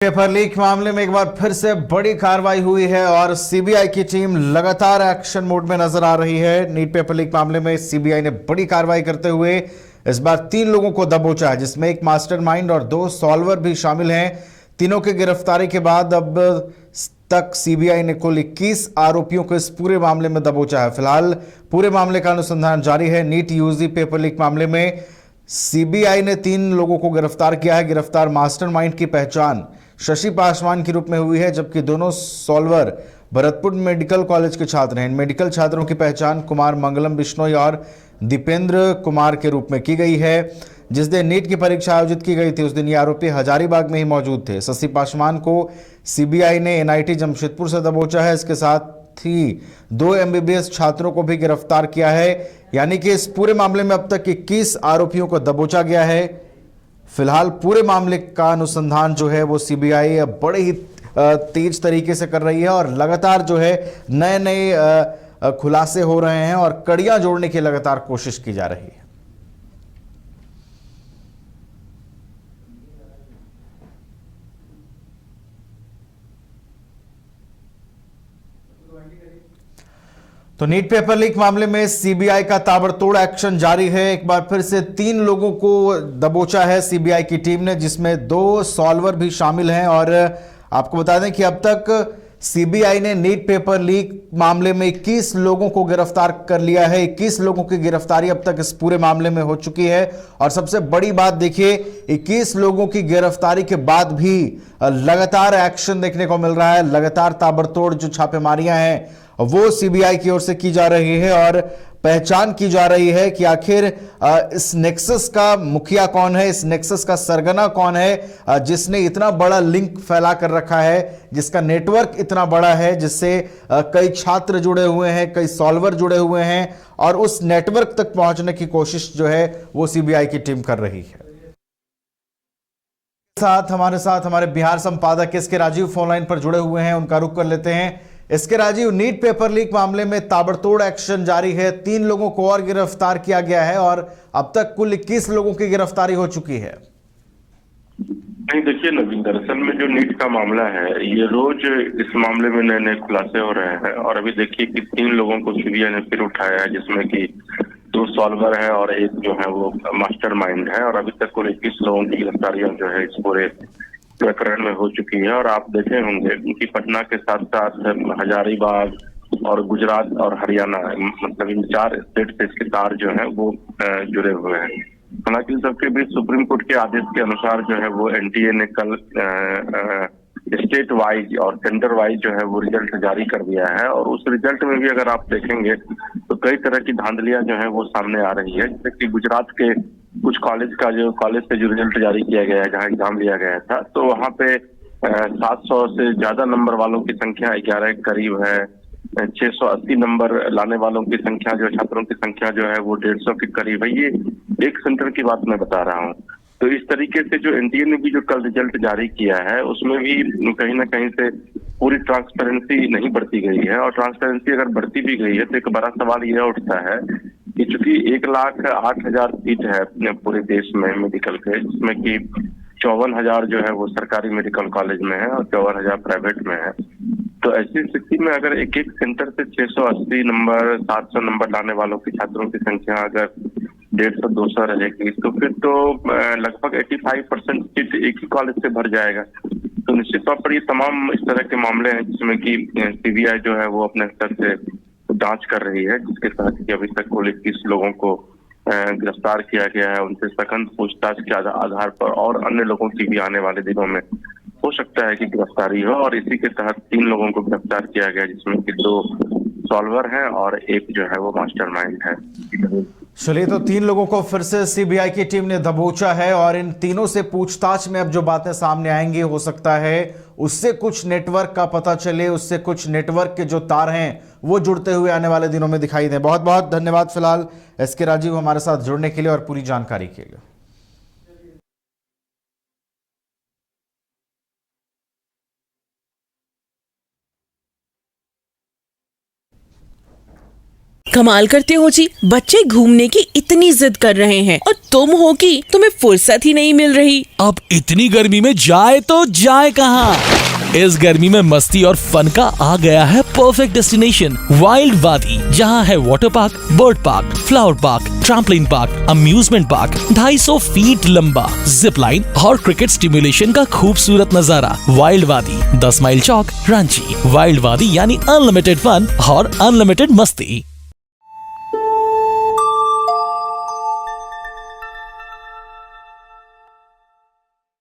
Paper leak मामले में एक बार फिर से बड़ी कार्रवाई हुई है और सीबीआई की टीम लगातार एक्शन मोड में नजर आ रही है। नीट पेपर लीक मामले में सीबीआई ने बड़ी कार्रवाई करते हुए इस बार 3 लोगों को दबोचा है, जिसमें एक मास्टरमाइंड और 2 सॉल्वर भी शामिल हैं। तीनों की गिरफ्तारी के बाद अब तक सीबीआई ने कुल 21 आरोपियों को इस पूरे मामले में दबोचा है। फिलहाल पूरे मामले का अनुसंधान जारी है। नीट यूजी पेपर लीक मामले में सीबीआई ने 3 लोगों को गिरफ्तार किया है। गिरफ्तार मास्टरमाइंड की पहचान शशि पासवान के रूप में हुई है, जबकि दोनों सॉल्वर भरतपुर मेडिकल कॉलेज के छात्र हैं। इन मेडिकल छात्रों की पहचान कुमार मंगलम बिश्नोई और दीपेंद्र कुमार के रूप में की गई है। जिस दिन नीट की परीक्षा आयोजित की गई थी उस दिन ये आरोपी हजारीबाग में ही मौजूद थे। शशि पासवान को सीबीआई ने एनआईटी जमशेदपुर से दबोचा है। इसके साथ ही 2 एमबीबीएस छात्रों को भी गिरफ्तार किया है। यानी कि इस पूरे मामले में अब तक 21 आरोपियों को दबोचा गया है। फिलहाल पूरे मामले का अनुसंधान जो है वो सीबीआई बड़े ही तेज तरीके से कर रही है और लगातार जो है नए नए खुलासे हो रहे हैं और कड़ियां जोड़ने की लगातार कोशिश की जा रही है। तो नीट पेपर लीक मामले में सीबीआई का ताबड़तोड़ एक्शन जारी है। एक बार फिर से 3 लोगों को दबोचा है सीबीआई की टीम ने, जिसमें 2 सॉल्वर भी शामिल हैं। और आपको बता दें कि अब तक सीबीआई ने नीट पेपर लीक मामले में 21 लोगों को गिरफ्तार कर लिया है। 21 लोगों की गिरफ्तारी अब तक इस पूरे मामले में हो चुकी है। और सबसे बड़ी बात देखिए, 21 लोगों की गिरफ्तारी के बाद भी लगातार एक्शन देखने को मिल रहा है। लगातार ताबड़तोड़ जो छापेमारियां हैं वो सीबीआई की ओर से की जा रही है और पहचान की जा रही है कि आखिर इस नेक्सस का मुखिया कौन है, इस नेक्सस का सरगना कौन है, जिसने इतना बड़ा लिंक फैला कर रखा है, जिसका नेटवर्क इतना बड़ा है, जिससे कई छात्र जुड़े हुए हैं, कई सॉल्वर जुड़े हुए हैं और उस नेटवर्क तक पहुंचने की कोशिश जो है वो सीबीआई की टीम कर रही है। हमारे साथ हमारे बिहार संपादक एसके राजीव फोन लाइन पर जुड़े हुए हैं, उनका रुख कर लेते हैं। इसके राजीव, नीट पेपर लीक मामले में ताबड़तोड़ एक्शन जारी है। 3 लोगों को और गिरफ्तार किया गया है और अब तक कुल 21 लोगों की गिरफ्तारी हो चुकी है। नहीं, देखिए नवीन, दरअसल में जो नीट का मामला है ये रोज इस मामले में नए नए खुलासे हो रहे हैं। और अभी देखिए कि 3 लोगों को सीबीआई ने फिर उठाया है, जिसमें कि 2 सॉल्वर है और एक जो है वो मास्टरमाइंड है। और अभी तक कुल 21 लोगों की गिरफ्तारियां जो है इस पूरे प्रकरण में हो चुकी है। और आप देखे होंगे कि पटना के साथ साथ हजारीबाग और गुजरात और हरियाणा, मतलब इन 4 स्टेट से इसके तार जो है वो जुड़े हुए हैं। हालांकि सबके बीच सुप्रीम कोर्ट के आदेश के अनुसार जो है वो एनटीए ने कल स्टेट वाइज और सेंटर वाइज जो है वो रिजल्ट जारी कर दिया है। और उस रिजल्ट में भी अगर आप देखेंगे तो कई तरह की धांधलियां जो है वो सामने आ रही है। जैसे कि गुजरात के कुछ कॉलेज से जो रिजल्ट जारी किया गया है, जहाँ एग्जाम लिया गया था, तो वहाँ पे 700 से ज्यादा नंबर वालों की संख्या 11 के करीब है। 680 नंबर लाने वालों की संख्या, जो छात्रों की संख्या जो है वो 150 के करीब है। ये एक सेंटर की बात मैं बता रहा हूँ। तो इस तरीके से जो एनटीए ने भी जो कल रिजल्ट जारी किया है उसमें भी कहीं ना कहीं से पूरी ट्रांसपेरेंसी नहीं बरती गई है। और ट्रांसपेरेंसी अगर बढ़ती भी गई है तो एक बड़ा सवाल यह उठता है कि चूंकि 1,08,000 सीट है पूरे देश में मेडिकल के, जिसमें कि 54,000 जो है वो सरकारी मेडिकल कॉलेज में है और 54,000 प्राइवेट में है। तो ऐसी स्थिति में अगर एक एक सेंटर से 680 नंबर 700 नंबर लाने वालों की छात्रों की संख्या अगर 150-200 रहेगी तो फिर तो लगभग 85% सीट एक ही कॉलेज से भर जाएगा। तो निश्चित तौर पर ये तमाम इस तरह के मामले हैं जिसमें कि सीबीआई जो है वो अपने स्तर से जांच कर रही है, जिसके तहत कि अभी तक कुल 21 लोगों को गिरफ्तार किया गया है। उनसे सघन पूछताछ के आधार पर और अन्य लोगों की भी आने वाले दिनों में हो सकता है कि गिरफ्तारी हो। और इसी के तहत 3 लोगों को गिरफ्तार किया गया, जिसमें कि 2 सॉल्वर हैं और एक जो है वो मास्टरमाइंड है। चलिए, तो 3 लोगों को फिर से सीबीआई की टीम ने दबोचा है और इन तीनों से पूछताछ में अब जो बातें सामने आएंगी, हो सकता है उससे कुछ नेटवर्क का पता चले, उससे कुछ नेटवर्क के जो तार हैं वो जुड़ते हुए आने वाले दिनों में दिखाई दें। बहुत बहुत धन्यवाद फिलहाल एसके राजीव हमारे साथ जुड़ने के लिए और पूरी जानकारी के लिए। कमाल करते हो जी, बच्चे घूमने की इतनी जिद कर रहे हैं और तुम हो कि तुम्हें फुर्सत ही नहीं मिल रही। अब इतनी गर्मी में जाए तो जाए कहाँ? इस गर्मी में मस्ती और फन का आ गया है परफेक्ट डेस्टिनेशन, वाइल्ड वादी, जहाँ है water park, bird park, flower park, trampoline park, amusement park, 250 feet लंबा, जिप लाइन और क्रिकेट स्टिमुलेशन का खूबसूरत नजारा। वाइल्ड वादी, 10 माइल चौक, रांची। वाइल्ड वादी यानी अनलिमिटेड फन और अनलिमिटेड मस्ती।